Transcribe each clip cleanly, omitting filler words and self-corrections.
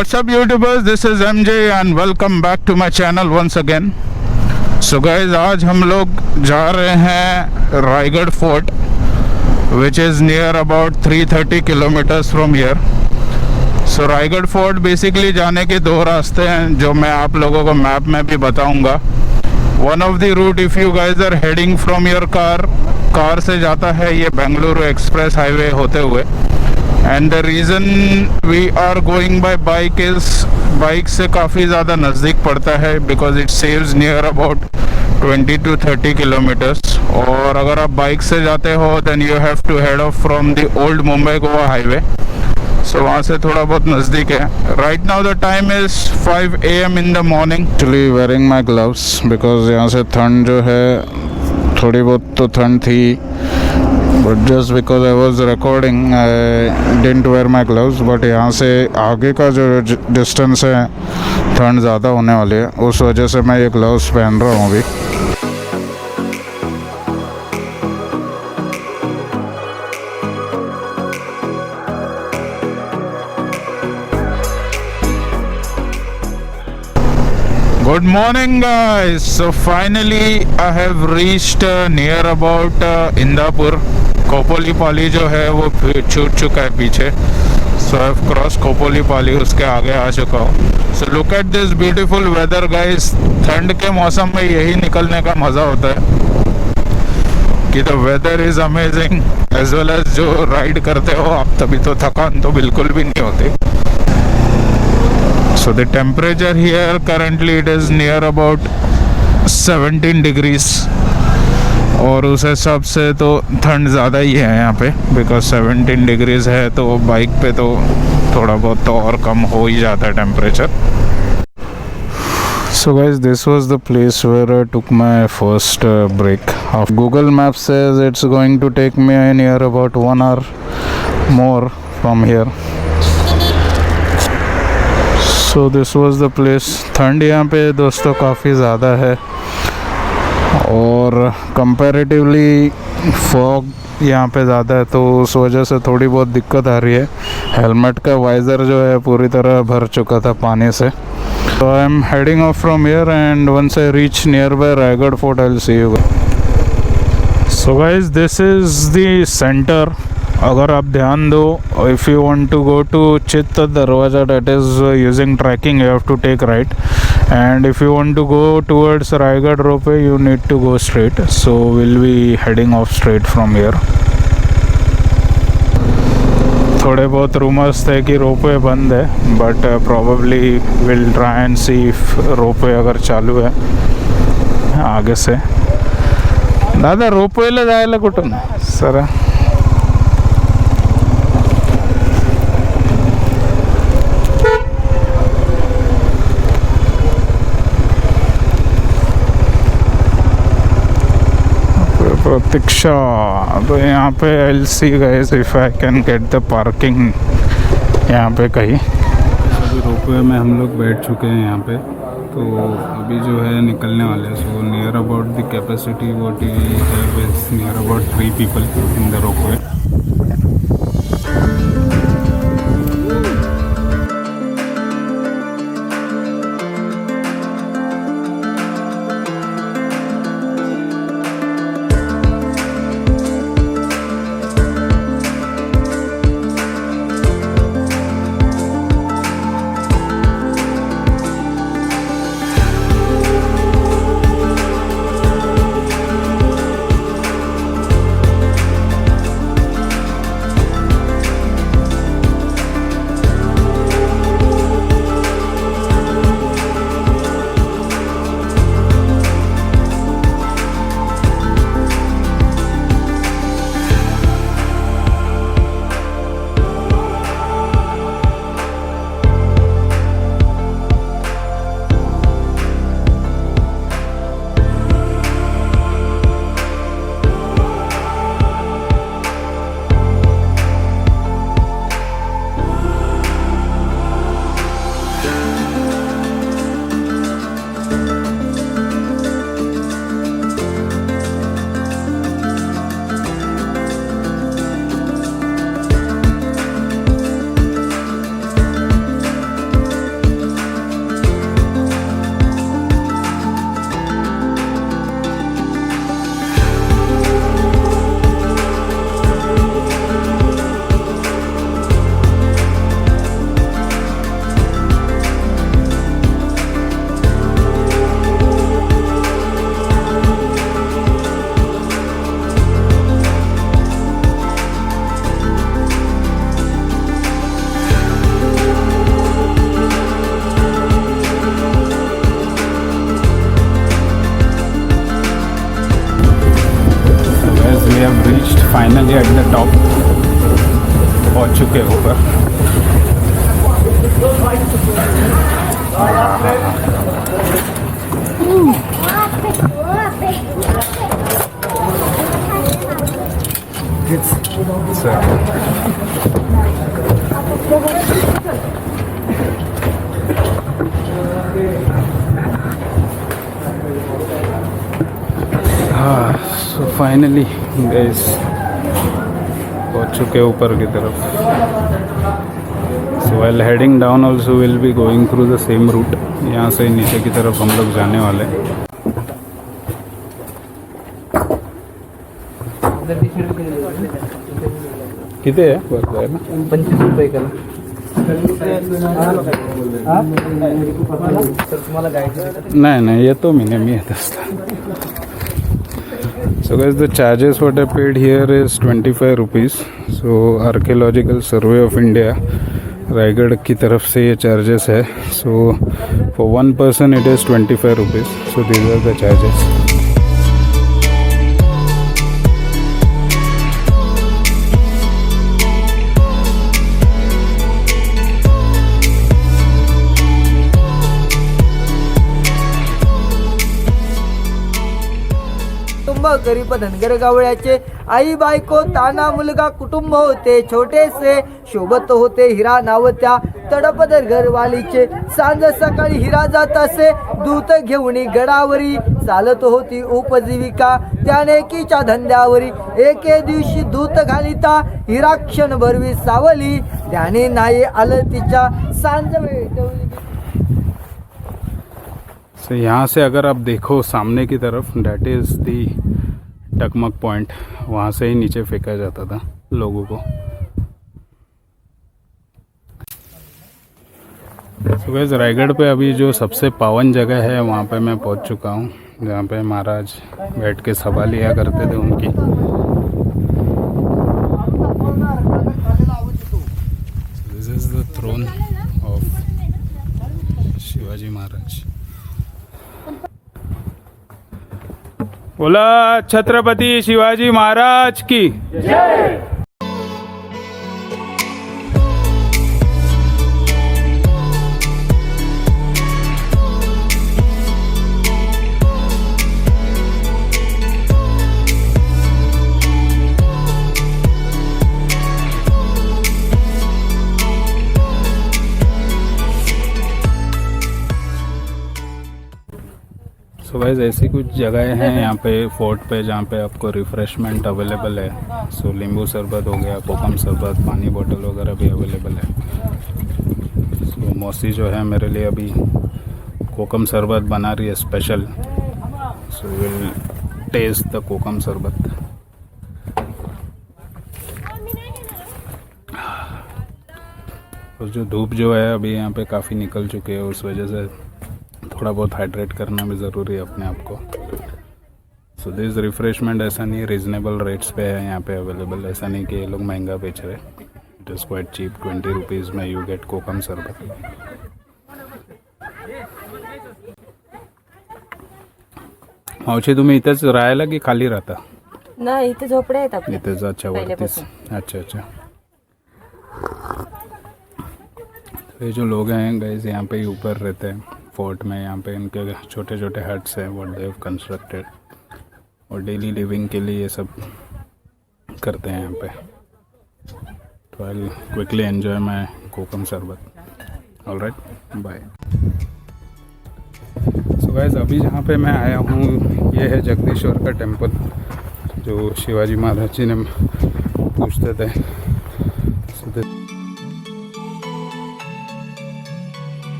What's up YouTubers, this is MJ and welcome back to my channel once again. So guys, आज हम लोग जा रहे हैं Raigarh fort which is near about 330 kilometers from here. So Raigarh fort basically जाने के दो रास्ते हैं जो मैं आप लोगों को मैप में भी बताऊंगा. One of the route if you guys are heading from your car से जाता है ये बेंगलुरु एक्सप्रेस हाईवे होते हुए. And the reason we are going by bike is bike से काफ़ी ज़्यादा नज़दीक पड़ता है because it saves near about 20 to 30 kilometres. और अगर आप बाइक से जाते हो then you have to head off from the old Mumbai Goa highway. So वहाँ से थोड़ा बहुत नज़दीक है. Right now the time is 5 AM in the morning. Actually wearing my gloves because यहाँ से ठंड जो है थोड़ी बहुत तो ठंड थी. But just because I was recording, I didn't wear my gloves. But यहाँ से आगे का जो डिस्टेंस है ठंड ज़्यादा होने वाली है, उस वजह से मैं ये ग्लव्स पहन रहा हूँ अभी. Good morning guys. So finally I have reached near about Indapur. कोपोलीपाली जो है वो छूट चुका है पीछे. So I have crossed कोपोलीपाली, उसके आगे आ चुका हूँ. So look at this beautiful weather guys. ठंड के मौसम में यही निकलने का मज़ा होता है कि the weather is amazing as well as जो राइड करते हो आप तभी तो थकान तो बिल्कुल भी नहीं होती. So the temperature here currently it is near about 17 degrees और उस हिसाब से तो ठंड ज़्यादा ही है यहाँ पे बिकॉज 17 डिग्रीज है तो बाइक पे तो थोड़ा बहुत तो और कम हो ही जाता है temperature. So guys, this was the place where I took my first break. Google Maps says it's going to take me near about 1 hour more from here. So this was the place. ठंड यहाँ पे दोस्तों काफ़ी ज़्यादा है और comparatively fog यहाँ पे ज़्यादा है तो उस वजह से थोड़ी बहुत दिक्कत आ रही है. हेलमेट का वाइज़र जो है पूरी तरह भर चुका था पानी से. तो I am heading off from here and once I reach near by Raigad fort I will see you. So guys, this is the centre. अगर आप ध्यान दो, if you want to go to Chit Darwaza that is using trekking you have to take right and if you want to go towards Raigad ropeway you need to go straight. So will be heading off straight from here. थोड़े बहुत rumours थे कि ropeway बंद है but probably will try and see if ropeway अगर चालू है आगे से. दादा रोपवेला जायला कुठून सर? प्रतीक्षा. तो यहाँ पे I'll see guys if I can get the parking यहाँ पे कहीं. अभी रोपवे में हम लोग बैठ चुके हैं यहाँ पे तो अभी जो है निकलने वाले हैं. So near about the capacity what we have is near about 3 people in the ropeway. Have reached finally at the top, पहुंच चुके ऊपर। सो फाइनली गाइस पहुंच चुके ऊपर की तरफ। सो while heading down also we'll be going through the same route। यहाँ से नीचे की तरफ हम लोग जाने वाले। कितने है? 25 रुपये का। नहीं ये तो मैंने येत असतं। So guys, the charges what I paid here is 25 rupees. So Archaeological Survey of India Raigarh की तरफ से ये चार्जेस है। So for one person it is 25 rupees. So these are the charges. गरीब धनगर गावळ्याचे आई बायको ताना मुलगा कुटुंब होते छोटेसे, शोभत होते हिरा नाव त्या तडपदर घरवालीचे। सांज सकाळी हिरा जात असे दूत घेऊन गडावरी, चालत होती उपजीविका त्यानेकीच्या धंद्यावरी। एके दिवशी दूत घालिता हिरा क्षण भरवी सावली, त्याने नाही आलं तिच्या सांज वेटवली। So यहाँ से अगर आप देखो सामने की तरफ, that is the Takmak point, वहाँ से ही नीचे फेंका जाता था लोगों को। तो गाइस रायगढ़ पे अभी जो सबसे पावन जगह है वहाँ पे मैं पहुँच चुका हूँ, जहाँ पे महाराज बैठ के सभा लिया करते थे उनकी। This is the throne of Shivaji Maharaj. बोला छत्रपति शिवाजी महाराज की जय। सो गाइस ऐसी कुछ जगहें हैं यहाँ पे फोर्ट पे जहाँ पे आपको रिफ़्रेशमेंट अवेलेबल है। सो नींबू शरबत हो गया, कोकम शरबत, पानी बोतल वगैरह भी अवेलेबल है। सो मौसी जो है मेरे लिए अभी कोकम शरबत बना रही है special. So will taste the kokum sharbat. और जो धूप जो है अभी यहाँ पे काफ़ी निकल चुकी है, उस वजह से थोड़ा बहुत हाइड्रेट करना भी ज़रूरी है अपने आप को। सो दिस रिफ़्रेशमेंट ऐसा नहीं, रीज़नेबल रेट्स पे है यहाँ पे अवेलेबल। ऐसा नहीं कि ये लोग महंगा बेच रहे, it is quite cheap. 20 rupees में यू गेट कोकम शरबत। मावशी तुम्ही इथेच राहायला की खाली राहता? नाही, इथे झोपड्या आहेत आपल्या. इथेच? अच्छा वरतीच। पहिल्यापासून. अच्छा। तो ये जो लोग हैं गाइस यहाँ पे ऊपर रहते हैं फोर्ट में। यहाँ पे इनके छोटे छोटे हट्स हैं व्हाट दे हैव कंस्ट्रक्टेड, और डेली लिविंग के लिए ये सब करते हैं यहाँ पे। तो I will quickly enjoy my kokum sharbat. Alright, bye. So guys अभी जहाँ पे मैं आया हूँ ये है जगदीश्वर का टेम्पल, जो शिवाजी महाराज जी ने पूछते थे।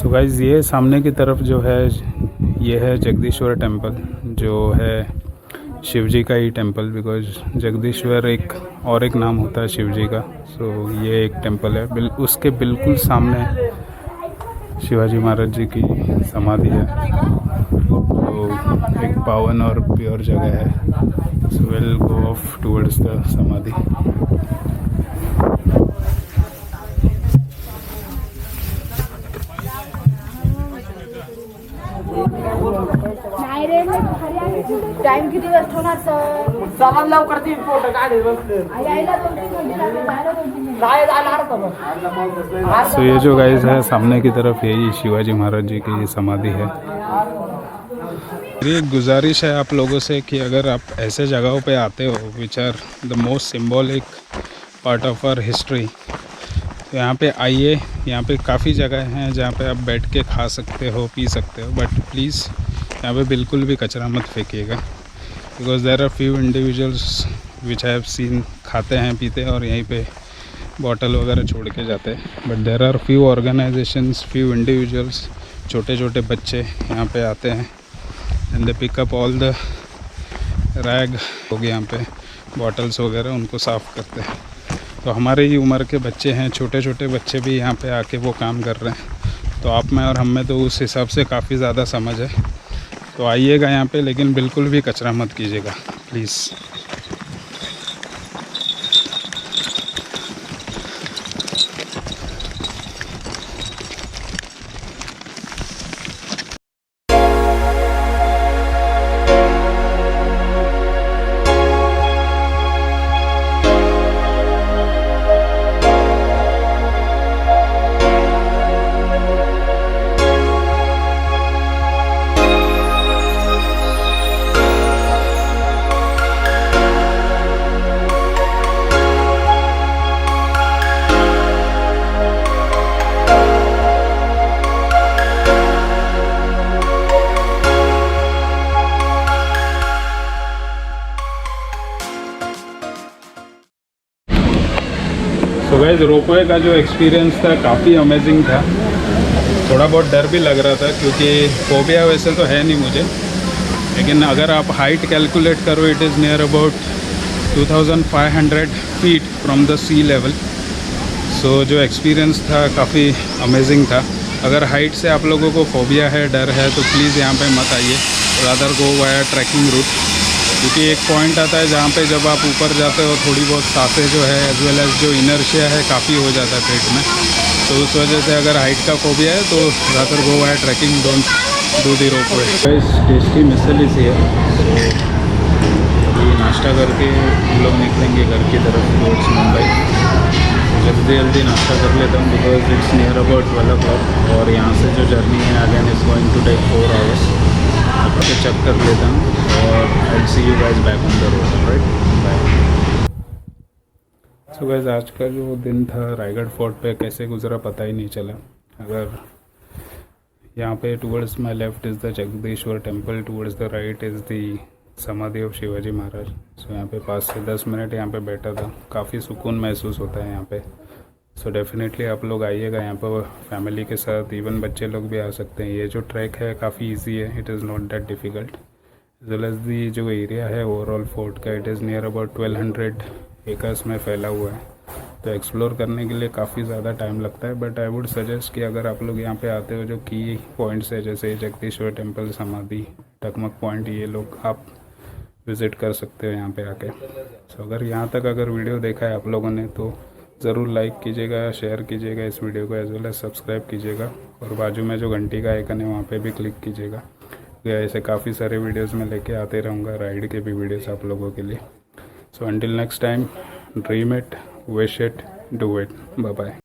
सो गाइस ये सामने की तरफ जो है ये है जगदीश्वर टेम्पल, जो है शिव जी का ही टेम्पल, बिकॉज जगदीश्वर एक नाम होता है शिव जी का। सो ये एक टेम्पल है, उसके बिल्कुल सामने शिवाजी महाराज जी की समाधि है। तो एक पावन और प्योर जगह है। So will go of towards the समाधि। टाइम किती वाजता होणार सर? चला लवकर ती फोटो काढेल यायला 2-3 घंटे लागले, जायला 2-3 घंटे. नाही जाणार सो ये जो गाइस है सामने की तरफ यही शिवाजी महाराज जी की समाधि है। मेरी एक गुजारिश है आप लोगों से कि अगर आप ऐसे जगहों पे आते हो which are the most symbolic part of our history, तो यहाँ पे आइए। यहाँ पे काफ़ी जगह हैं जहाँ पे आप बैठ के खा सकते हो, पी सकते हो, बट प्लीज़ यहाँ पे बिल्कुल भी कचरा मत फेंकिएगा। Because there are few individuals which have seen खाते हैं, पीते हैं और यहीं पे बॉटल वगैरह छोड़ के जाते हैं। But there are few organisations, few individuals, छोटे छोटे बच्चे यहाँ पे आते हैं and they pick up all the rag हो गए, यहाँ पे बॉटल्स वगैरह उनको साफ़ करते हैं। तो हमारे ही उम्र के बच्चे हैं, छोटे छोटे बच्चे भी यहाँ पे आके वो काम कर रहे हैं। तो आप में और हम में तो उस हिसाब से काफ़ी ज़्यादा समझ है। तो आइएगा यहाँ पे, लेकिन बिल्कुल भी कचरा मत कीजिएगा प्लीज़। तो गाइस रोपवे का जो एक्सपीरियंस था काफ़ी अमेजिंग था। थोड़ा बहुत डर भी लग रहा था क्योंकि फोबिया वैसे तो है नहीं मुझे, लेकिन अगर आप हाइट कैलकुलेट करो it is near about 2500 feet from the sea level. So जो एक्सपीरियंस था काफ़ी अमेजिंग था। अगर हाइट से आप लोगों को फोबिया है, डर है, तो प्लीज़ यहाँ पे मत आइए, rather go via trekking route. क्योंकि एक पॉइंट आता है जहाँ पे जब आप ऊपर जाते हो थोड़ी बहुत सांसें जो है एज वेल एज जो इनर्शिया है काफ़ी हो जाता है पेट में। तो उस वजह से अगर हाइट का फोबिया है तो rather go via trekking, don't do the ropeway. Tasty misal इसी है। ये नाश्ता करके हम लोग निकलेंगे घर की तरफ टुवर्ड्स मुंबई। जल्दी जल्दी नाश्ता कर लेता हूँ because it's near about 12 o'clock और यहाँ से जो जर्नी है again is going to take 4 hours। आपसे चेक कर लेता हूँ और I see you guys back on the road, right? Bye. So guys आज का जो दिन था रायगढ़ फोर्ट पे कैसे गुजरा पता ही नहीं चला। अगर यहाँ पे towards my left is the Jagdishwar temple, towards the right is the samadhi of Shivaji Maharaj. So यहाँ पे 5 से 10 मिनट यहाँ पे बैठा था, काफ़ी सुकून महसूस होता है यहाँ पे। सो डेफिनेटली आप लोग आइएगा यहाँ पर फैमिली के साथ, इवन बच्चे लोग भी आ सकते हैं। ये जो ट्रैक है काफ़ी इजी है, it is not that difficult. As well as the जो एरिया है ओवरऑल फोर्ट का it is near about 1200 acres में फैला हुआ है। तो एक्सप्लोर करने के लिए काफ़ी ज़्यादा टाइम लगता है, बट आई वुड सजेस्ट कि अगर आप लोग यहाँ पे आते हो जो की पॉइंट्स है जैसे जगदीश्वर टेम्पल, समाधि, टकमक पॉइंट, ये लोग आप विज़िट कर सकते हो यहाँ पे आके। सो अगर यहाँ तक अगर वीडियो देखा है आप लोगों ने तो ज़रूर लाइक कीजिएगा, शेयर कीजिएगा इस वीडियो को, एज वेल एज सब्सक्राइब कीजिएगा और बाजू में जो घंटी का आइकन है वहाँ पे भी क्लिक कीजिएगा। ऐसे काफ़ी सारे वीडियोस में लेके आते रहूँगा, राइड के भी वीडियोस आप लोगों के लिए। So until next time, dream it, wish it, do it. Bye bye.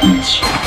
Beach.